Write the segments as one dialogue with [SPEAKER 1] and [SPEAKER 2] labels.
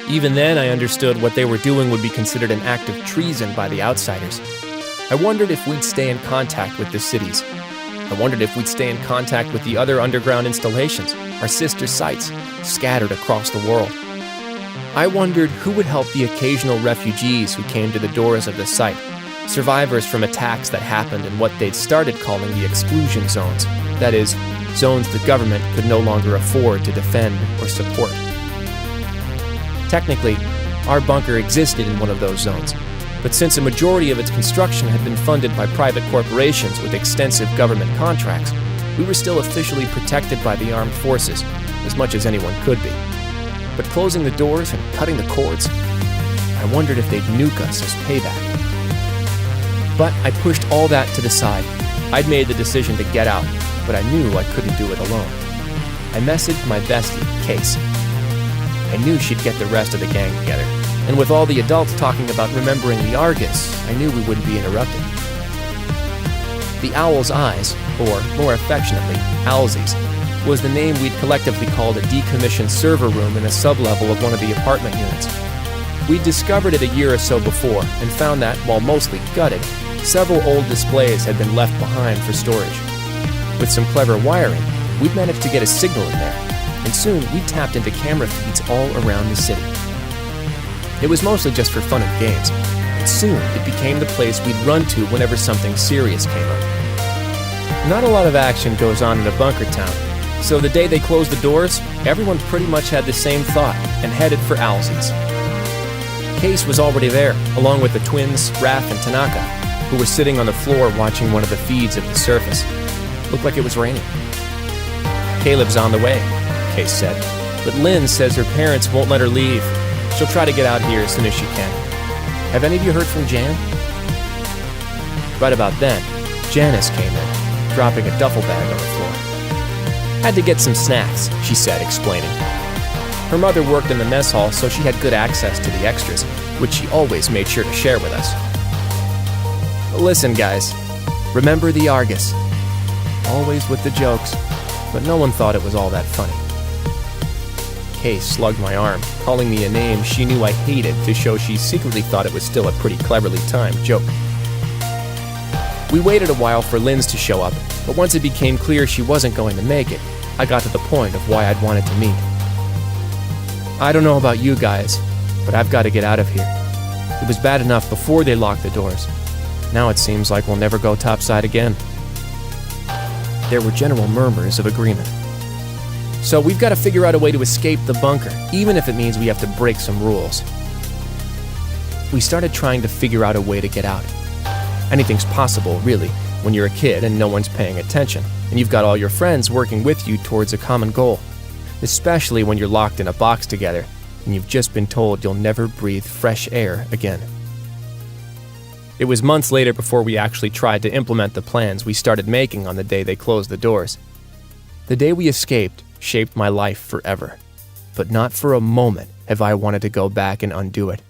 [SPEAKER 1] Even then, I understood what they were doing would be considered an act of treason by the outsiders. I wondered if we'd stay in contact with the cities. I wondered if we'd stay in contact with the other underground installations, our sister sites, scattered across the world. I wondered who would help the occasional refugees who came to the doors of the site, survivors from attacks that happened in what they'd started calling the exclusion zones, that is, zones the government could no longer afford to defend or support. Technically, our bunker existed in one of those zones, but since a majority of its construction had been funded by private corporations with extensive government contracts, we were still officially protected by the armed forces, as much as anyone could be. But closing the doors and cutting the cords, I wondered if they'd nuke us as payback. But I pushed all that to the side. I'd made the decision to get out, but I knew I couldn't do it alone. I messaged my bestie, Case. I knew she'd get the rest of the gang together, and with all the adults talking about remembering the Argus, I knew we wouldn't be interrupted. The Owl's Eyes, or more affectionately, Owlsies, was the name we'd collectively called a decommissioned server room in a sublevel of one of the apartment units. We'd discovered it a year or so before and found that, while mostly gutted, several old displays had been left behind for storage. With some clever wiring, we'd managed to get a signal in there, and soon we tapped into camera feeds all around the city. It was mostly just for fun and games, but soon it became the place we'd run to whenever something serious came up. Not a lot of action goes on in a bunker town, so the day they closed the doors, everyone pretty much had the same thought and headed for Owlsies. Case was already there, along with the twins, Raph and Tanaka, who were sitting on the floor watching one of the feeds of the surface. Looked like it was raining. Caleb's on the way, Case said, but Lynn says her parents won't let her leave. She'll try to get out here as soon as she can. Have any of you heard from Jan? Right about then, Janice came in, dropping a duffel bag on the floor. Had to get some snacks, she said, explaining. Her mother worked in the mess hall, so she had good access to the extras, which she always made sure to share with us. Listen, guys, remember the Argus. Always with the jokes, but no one thought it was all that funny. Case slugged my arm, calling me a name she knew I hated to show she secretly thought it was still a pretty cleverly timed joke. We waited a while for Lynn's to show up, but once it became clear she wasn't going to make it, I got to the point of why I'd wanted to meet. I don't know about you guys, but I've got to get out of here. It was bad enough before they locked the doors. Now it seems like we'll never go topside again. There were general murmurs of agreement. So we've got to figure out a way to escape the bunker, even if it means we have to break some rules. We started trying to figure out a way to get out. Anything's possible, really, when you're a kid and no one's paying attention, and you've got all your friends working with you towards a common goal. Especially when you're locked in a box together, and you've just been told you'll never breathe fresh air again. It was months later before we actually tried to implement the plans we started making on the day they closed the doors. The day we escaped shaped my life forever, but not for a moment have I wanted to go back and undo it,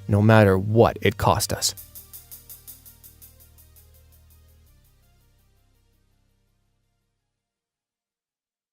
[SPEAKER 1] no matter what it cost us.